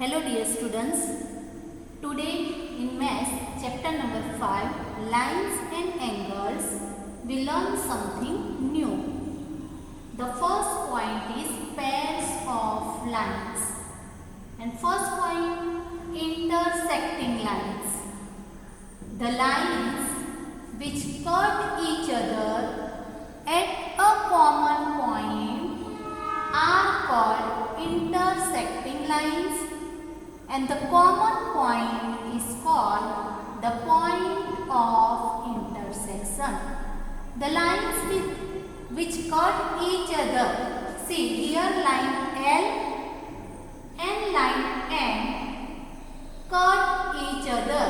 Hello dear students, today in Maths chapter number 5 Lines and Angles we learn something new. The first point is pairs of lines and first point intersecting lines. The lines which cut each other at a common point are called intersecting lines. And the common point is called the point of intersection. The lines which cut each other. See here line L and line N cut each other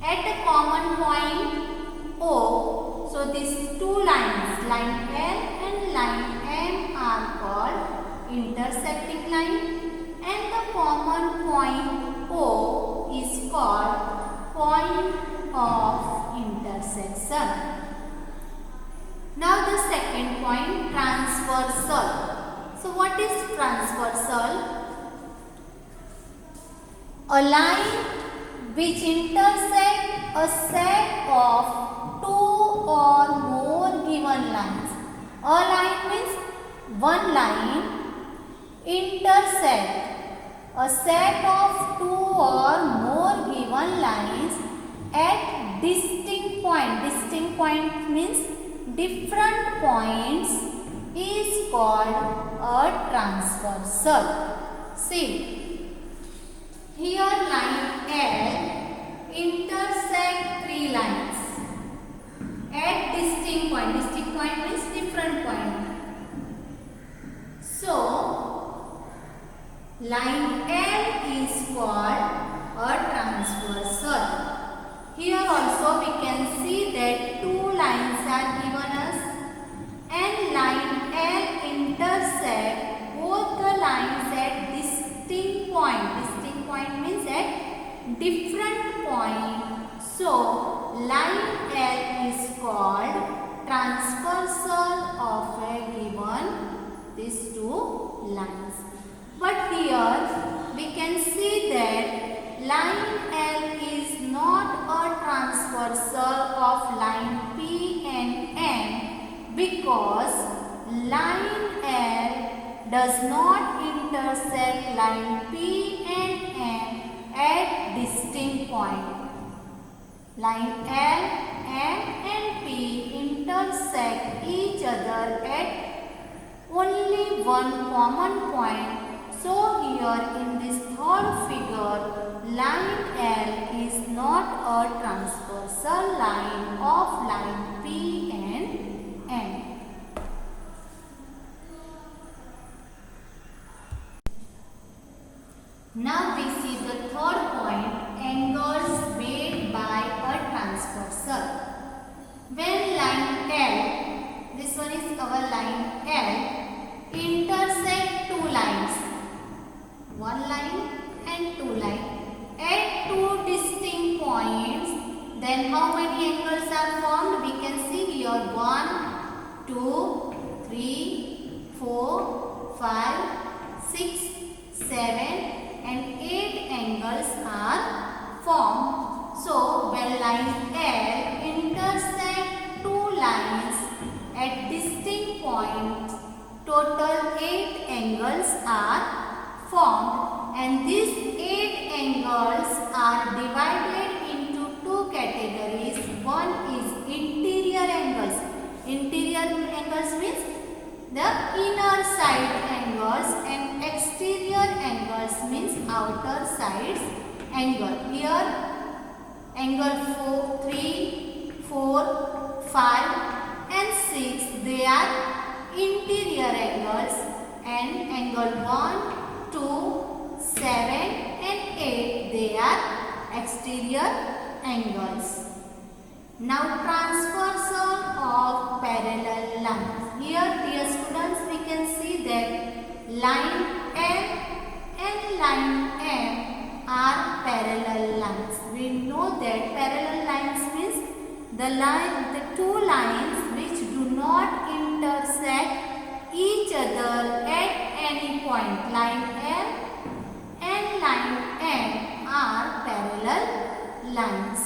at a common point O. So these two lines, line L and line N are called intersecting line. And the common point O is called point of intersection. Now the second point, transversal. So what is transversal? A line which intersects a set of two or more given lines. A line means one line intersect a set of two or more given lines at distinct point. Distinct point means different points is called a transversal. See, here line L intersect three lines at distinct point. Distinct point means different point. So, line L is called a transversal. Here also we can see that two lines are given us and line L intersect both the lines at distinct point. Distinct point means at different point. So line L is called transversal of a given these two lines. But here we can see that line L is not a transversal of line P and N because line L does not intersect line P and N at distinct point. Line L, N and P intersect each other at only one common point. So here in this third figure, line L is not a transversal line of line P and N. Now we see the third point, angles made by a transversal. When line L, this one is our line L, intersect two lines. One line and two line at two distinct points, then how many angles are formed? We can see here 1, 2, 3, 4, 5, 6, 7 and 8 angles are formed. So when line L intersect two lines at distinct points, total 8 angles are formed, and these 8 angles are divided into two categories. One is interior angles. Interior angles means the inner side angles, and exterior angles means outer sides angle. Here angle 3, 4, 5 and 6 they are interior angles, and angle 1, 2, 7 and 8 they are exterior angles. Now transversal of parallel lines. Here dear students we can see that line L and line M are parallel lines. We know that parallel lines means the two lines which do not intersect each other at any point. Line L lines.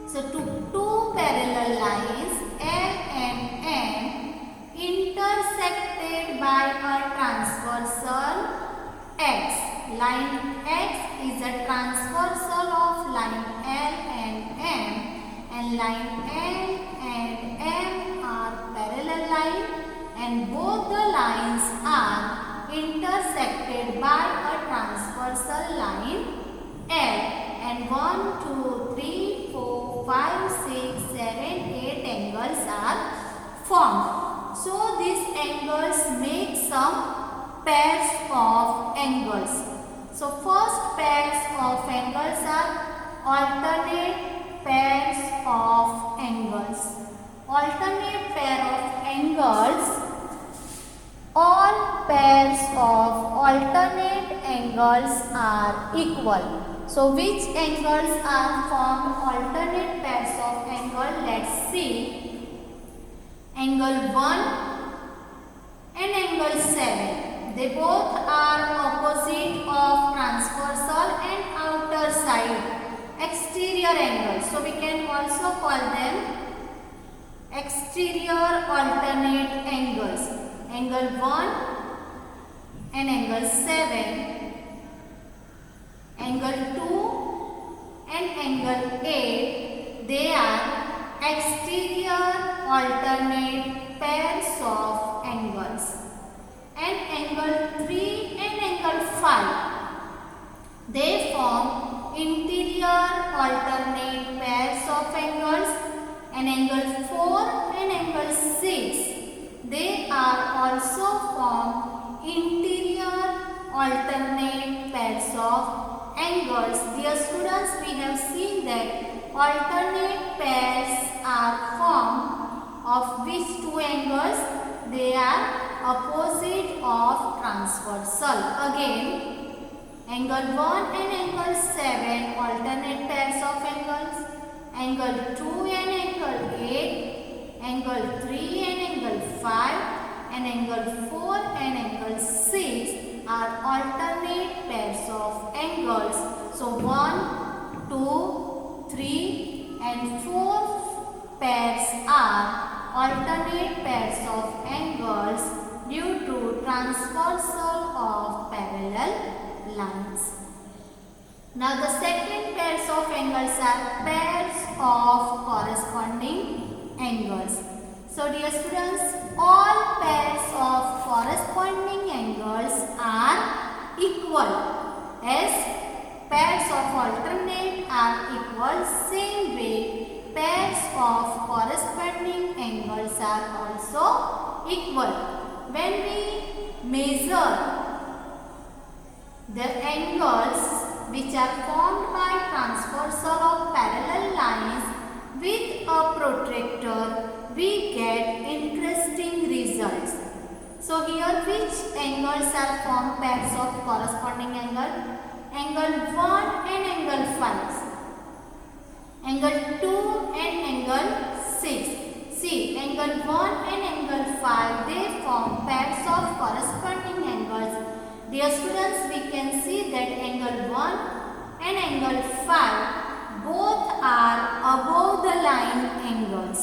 So two parallel lines L and M intersected by a transversal X. Line X is a transversal of line L and M, line L and M are parallel line, and both the lines are intersected by a transversal line L, and 1, 2, 3, 4, 5, 6, 7, 8 angles are formed. So these angles make some pairs of angles. So first pairs of angles are alternate pairs of angles. Alternate pair of angles. All pairs of alternate angles are equal. So which angles are formed alternate pairs of angle? Let's see. Angle 1 and angle 7. They both are opposite of transversal and outer side exterior angles. So we can also call them exterior alternate angles. Angle 1 and angle 7. Angle 2 and angle 8, they are exterior alternate pairs of angles. And angle 3 and angle 5, they form interior alternate pairs of angles. And angle 4 and angle 6, they are also form interior alternate pairs of angles. Dear students, we have seen that alternate pairs are formed of which two angles? They are opposite of transversal. Again, angle 1 and angle 7 alternate pairs of angles. Angle 2 and angle 8, angle 3 and angle 5, and angle 4 and angle 6 are alternate pairs of angles. So 1, 2, 3 and 4 pairs are alternate pairs of angles due to transversal of parallel lines. Now the second pairs of angles are pairs of corresponding angles. So dear students, all pairs of corresponding angles are equal. As pairs of alternate are equal, same way pairs of corresponding angles are also equal. When we measure the angles which are formed by transversal of parallel lines with a protractor, we get interesting results. So here which angles are formed pairs of corresponding angle? Angle 1 and angle 5. Angle 2 and angle 6. See, angle 1 and angle 5, they form pairs of corresponding angles. Dear students, we can see that angle 1 and angle 5 both are above the line angles.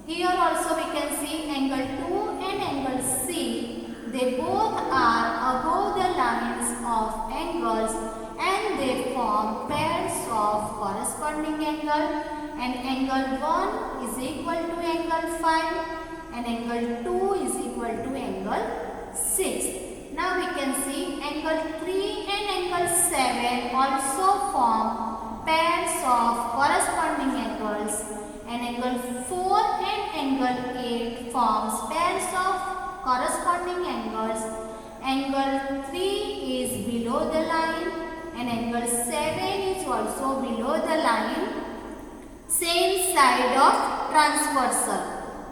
Here also we can see angle 2 and angle C. They both are above the lines of angles and they form pairs of corresponding angle, and angle 1 is equal to angle 5 and angle 2 is equal to angle 6. Now we can see angle 3 and angle 7 also form pairs of corresponding angles, and angle 4 and angle 8 forms pairs of corresponding angles. Angle 3 is below the line and angle 7 is also below the line, same side of transversal.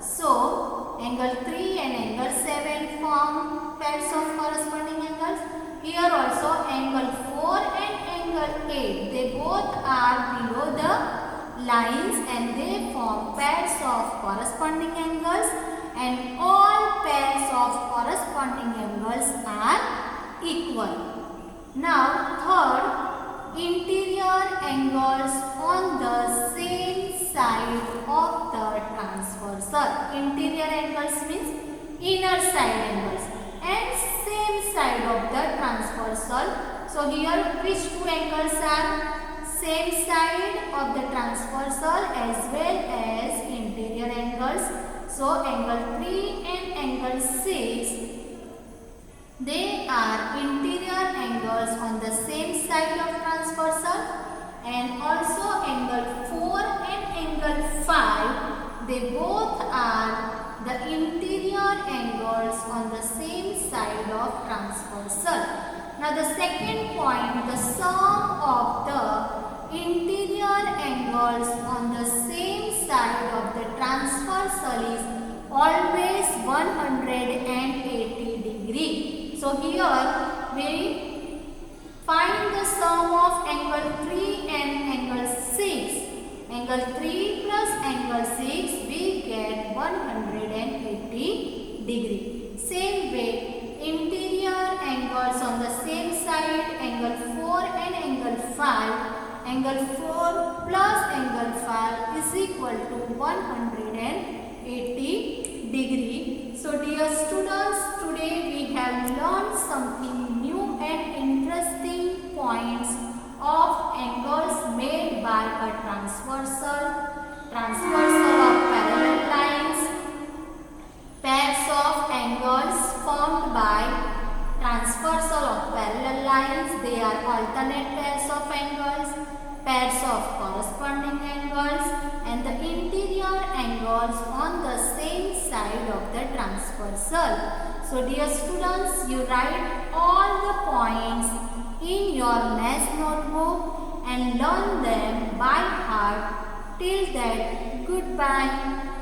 So angle 3 and angle 7 form pairs of corresponding angles. Here also angle 4 and angle 8, they both are below the lines and they form pairs of corresponding angles, and all pairs of corresponding angles are equal. Now third, interior angles on the same side of the transversal. Interior angles means inner side angles and same side of the transversal. So here which two angles are same side of the transversal as well as interior angles. So angle 3 and angle 6, they are interior angles on the same side of transversal, and also angle 4 and angle 5, they both are the interior angles on the same side of transversal. Now the second point, the sum of the interior angles on the same side of the transversal is always 180 degree. So here we find the sum of angle 3 and angle 6. Angle 3 plus angle 6, we get 180 degree. Same way, interior angles on the same side, angle 4 and angle 5. Angle 4 plus angle 5 is equal to 180 degree. So dear students, today we have learned something new and interesting points of angles made by a transversal of parallel lines, pairs of angles formed by transversal of parallel lines, they are alternate pairs of angles, pairs of corresponding angles, and the interior angles on the same side of the transversal. So dear students, you write all the points in your math notebook and learn them by heart. Till then, goodbye.